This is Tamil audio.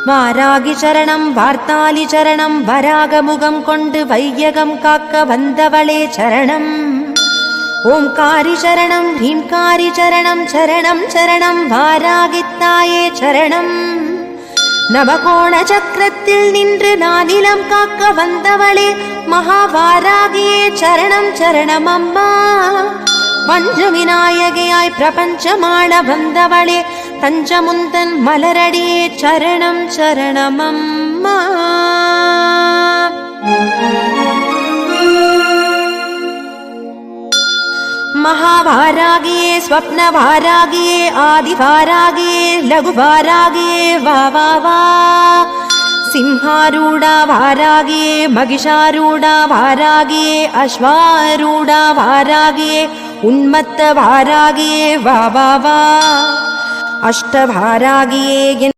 வாராகி சரணம் வார்த்தாலி சரணம் வராகமுகம் கொண்டு வையகம் காக்க வந்தவளே சரணம். ஓம்காரி சரணம் ஹீம்காரி சரணம் சரணம் சரணம் வாராகித்தாயே சரணம். நவகோண சக்கரத்தில் நின்று நானிலம் காக்க வந்தவளே மகாவாராகியே சரணம் சரணம் அம்மா. பஞ்சவிநாயகியாய் பிரபஞ்சமாள வந்தவளே தஞ்சமுந்தன் மலரடியே சரணம் சரணம் அம்மா. महावारागिये स्वप्नवारागिये आदिवारागिये लघुवारागिये वा वा वा. सिंहारूढा वारागिये महिषारूढा वारागिये अश्वारूढा वारागिये उन्मत्त वारागिये वा वा वा. अष्टवारागिये